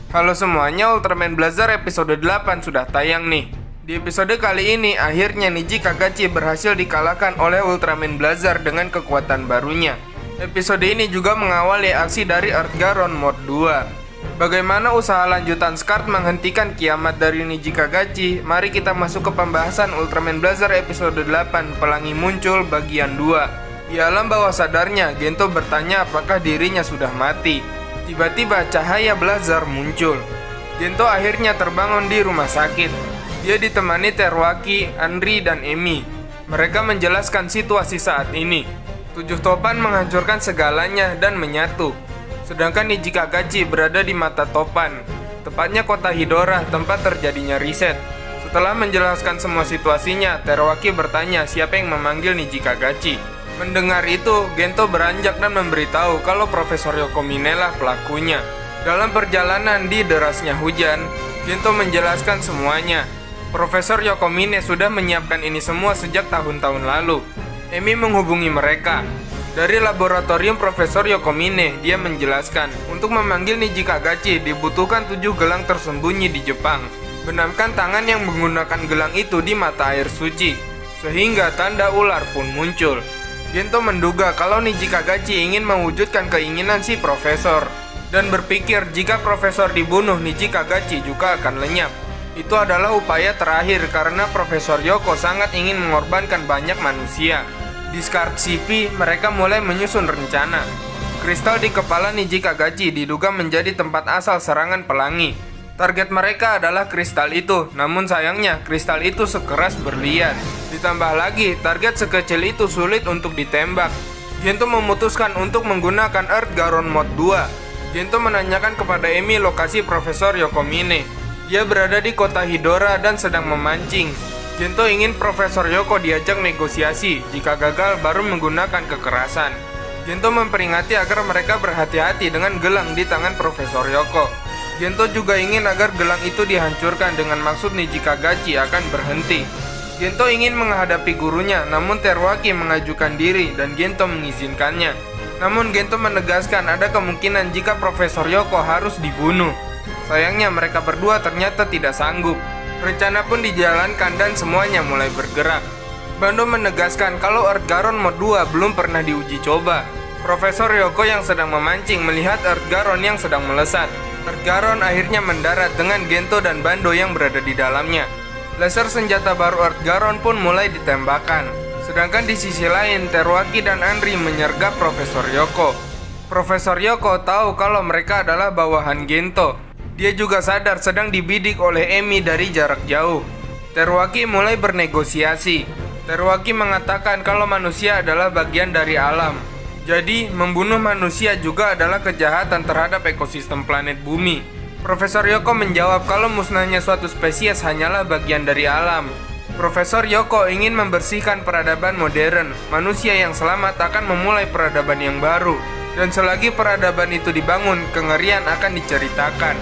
Halo semuanya, Ultraman Blazar episode 8 sudah tayang nih. Di episode kali ini, akhirnya Niji Kagachi berhasil dikalahkan oleh Ultraman Blazar dengan kekuatan barunya. Episode ini juga mengawali aksi dari Earth Garon Mode 2. Bagaimana usaha lanjutan Scart menghentikan kiamat dari Niji Kagachi? Mari kita masuk ke pembahasan Ultraman Blazar episode 8, Pelangi Muncul bagian 2. Di alam bawah sadarnya, Gento bertanya apakah dirinya sudah mati. Tiba-tiba cahaya Blazar muncul. Gento akhirnya terbangun di rumah sakit. Dia ditemani Teruaki, Anri, dan Emi. Mereka menjelaskan situasi saat ini. 7 topan menghancurkan segalanya dan menyatu. Sedangkan Niji Kagachi berada di mata topan, tepatnya kota Hidora, tempat terjadinya riset. Setelah menjelaskan semua situasinya, Teruaki bertanya siapa yang memanggil Niji Kagachi. Mendengar itu, Gento beranjak dan memberitahu kalau Profesor Yokomine lah pelakunya. Dalam perjalanan di derasnya hujan, Gento menjelaskan semuanya. Profesor Yokomine sudah menyiapkan ini semua sejak tahun-tahun lalu. Emi menghubungi mereka. Dari laboratorium Profesor Yokomine, dia menjelaskan, untuk memanggil Niji Kagachi dibutuhkan 7 gelang tersembunyi di Jepang. Benamkan tangan yang menggunakan gelang itu di mata air suci, sehingga tanda ular pun muncul. Gento menduga kalau Niji Kagachi ingin mewujudkan keinginan si profesor, dan berpikir jika profesor dibunuh, Niji Kagachi juga akan lenyap. Itu adalah upaya terakhir karena Profesor Yoko sangat ingin mengorbankan banyak manusia. Di Scart CP, mereka mulai menyusun rencana. Kristal di kepala Niji Kagachi diduga menjadi tempat asal serangan pelangi. Target mereka adalah kristal itu, namun sayangnya kristal itu sekeras berlian. Ditambah lagi, target sekecil itu sulit untuk ditembak. Gento memutuskan untuk menggunakan Earth Garon Mode 2. Gento menanyakan kepada Emi lokasi Profesor Yokomine. Dia berada di kota Hidora dan sedang memancing. Gento ingin Profesor Yoko diajak negosiasi, jika gagal baru menggunakan kekerasan. Gento memperingati agar mereka berhati-hati dengan gelang di tangan Profesor Yoko. Gento juga ingin agar gelang itu dihancurkan dengan maksud Niji Kagachi akan berhenti. Gento ingin menghadapi gurunya, namun Teruaki mengajukan diri dan Gento mengizinkannya. Namun Gento menegaskan ada kemungkinan jika Profesor Yoko harus dibunuh. Sayangnya mereka berdua ternyata tidak sanggup. Rencana pun dijalankan dan semuanya mulai bergerak. Bando menegaskan kalau Earth Garon Mode 2 belum pernah diuji coba. Profesor Yoko yang sedang memancing melihat Earth Garon yang sedang melesat. Earth Garon akhirnya mendarat dengan Gento dan Bando yang berada di dalamnya. Laser senjata baru Earth Garon pun mulai ditembakkan. Sedangkan di sisi lain, Teruaki dan Anri menyergap Profesor Yoko. Profesor Yoko tahu kalau mereka adalah bawahan Gento. Dia juga sadar sedang dibidik oleh Emi dari jarak jauh. Teruaki mulai bernegosiasi. Teruaki mengatakan kalau manusia adalah bagian dari alam. Jadi, membunuh manusia juga adalah kejahatan terhadap ekosistem planet bumi. Profesor Yoko menjawab kalau musnahnya suatu spesies hanyalah bagian dari alam. Profesor Yoko ingin membersihkan peradaban modern. Manusia yang selamat akan memulai peradaban yang baru. Dan selagi peradaban itu dibangun, kengerian akan diceritakan.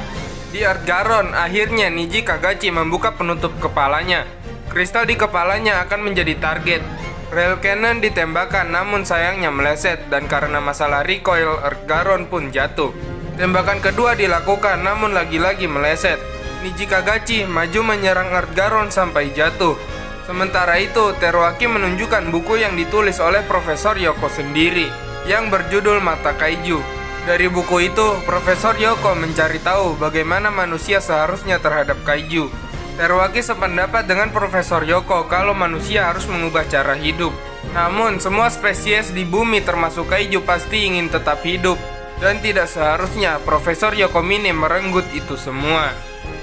Di Earth Garon, akhirnya Niji Kagachi membuka penutup kepalanya. Kristal di kepalanya akan menjadi target. Rail cannon ditembakkan namun sayangnya meleset dan karena masalah recoil, Earth Garon pun jatuh. Tembakan kedua dilakukan namun lagi-lagi meleset. Niji Kagachi maju menyerang Earth Garon sampai jatuh. Sementara itu, Teruaki menunjukkan buku yang ditulis oleh Profesor Yoko sendiri yang berjudul Mata Kaiju. Dari buku itu, Profesor Yoko mencari tahu bagaimana manusia seharusnya terhadap kaiju. Teruaki sependapat dengan Profesor Yoko kalau manusia harus mengubah cara hidup. Namun, semua spesies di bumi termasuk kaiju pasti ingin tetap hidup. Dan tidak seharusnya Profesor Yokomine merenggut itu semua.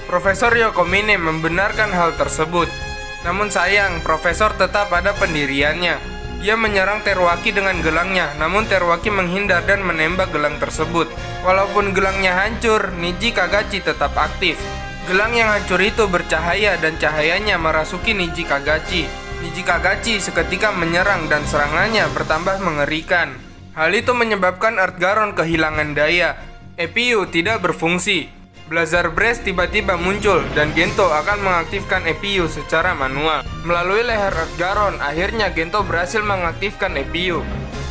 Profesor Yokomine membenarkan hal tersebut. Namun sayang, Profesor tetap ada pendiriannya. Dia menyerang Teruaki dengan gelangnya, namun Teruaki menghindar dan menembak gelang tersebut. Walaupun gelangnya hancur, Niji Kagachi tetap aktif. Gelang yang hancur itu bercahaya dan cahayanya merasuki Niji Kagachi. Niji Kagachi seketika menyerang dan serangannya bertambah mengerikan. Hal itu menyebabkan Earth Garon kehilangan daya. EPU tidak berfungsi. Blazar Breath tiba-tiba muncul dan Gento akan mengaktifkan EPU secara manual. Melalui leher Earth Garon, akhirnya Gento berhasil mengaktifkan EPU.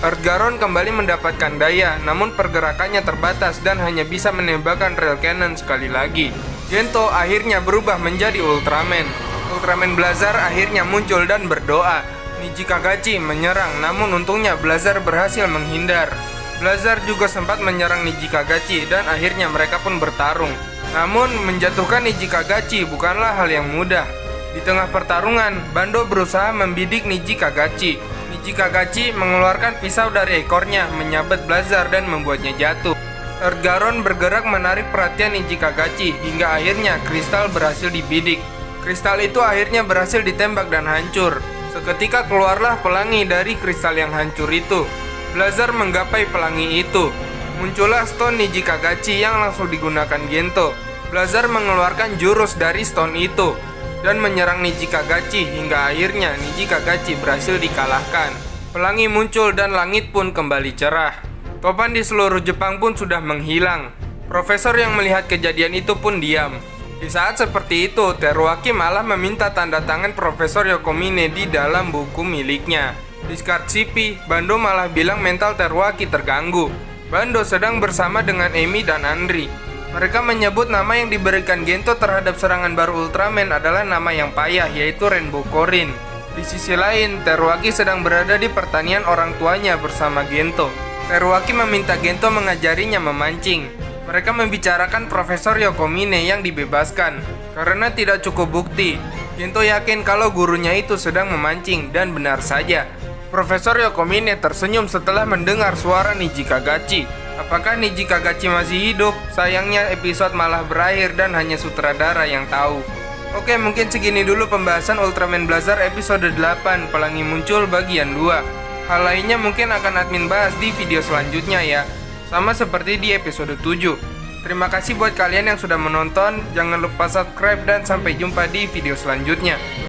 Earth Garon kembali mendapatkan daya, namun pergerakannya terbatas dan hanya bisa menembakkan Rail Cannon sekali lagi. Gento akhirnya berubah menjadi Ultraman. Ultraman Blazar akhirnya muncul dan berdoa. Niji Kagachi menyerang, namun untungnya Blazar berhasil menghindar. Blazar juga sempat menyerang Niji Kagachi dan akhirnya mereka pun bertarung. Namun menjatuhkan Niji Kagachi bukanlah hal yang mudah. Di tengah pertarungan, Bando berusaha membidik Niji Kagachi. Niji Kagachi mengeluarkan pisau dari ekornya, menyabet Blazar dan membuatnya jatuh. Earth Garon bergerak menarik perhatian Niji Kagachi hingga akhirnya kristal berhasil dibidik. Kristal itu akhirnya berhasil ditembak dan hancur. Seketika keluarlah pelangi dari kristal yang hancur itu. Blazar menggapai pelangi itu. Muncullah stone Niji Kagachi yang langsung digunakan Gento. Blazar mengeluarkan jurus dari stone itu dan menyerang Niji Kagachi hingga akhirnya Niji Kagachi berhasil dikalahkan. Pelangi muncul dan langit pun kembali cerah. Topan di seluruh Jepang pun sudah menghilang. Profesor yang melihat kejadian itu pun diam. Di saat seperti itu, Teruaki malah meminta tanda tangan Profesor Yokomine di dalam buku miliknya. Di Scar CP, Bando malah bilang mental Teruaki terganggu. Bando sedang bersama dengan Emi dan Andri. Mereka menyebut nama yang diberikan Gento terhadap serangan baru Ultraman adalah nama yang payah, yaitu Rainbow Corin. Di sisi lain, Teruaki sedang berada di pertanian orang tuanya bersama Gento. Teruaki meminta Gento mengajarinya memancing. Mereka membicarakan Profesor Yokomine yang dibebaskan karena tidak cukup bukti. Gento yakin kalau gurunya itu sedang memancing dan benar saja. Profesor Yokomine tersenyum setelah mendengar suara Niji Kagachi. Apakah Niji Kagachi masih hidup? Sayangnya episode malah berakhir dan hanya sutradara yang tahu. Oke, mungkin segini dulu pembahasan Ultraman Blazar episode 8 Pelangi Muncul bagian 2. Hal lainnya mungkin akan admin bahas di video selanjutnya ya. Sama seperti di episode 7. Terima kasih buat kalian yang sudah menonton. Jangan lupa subscribe dan sampai jumpa di video selanjutnya.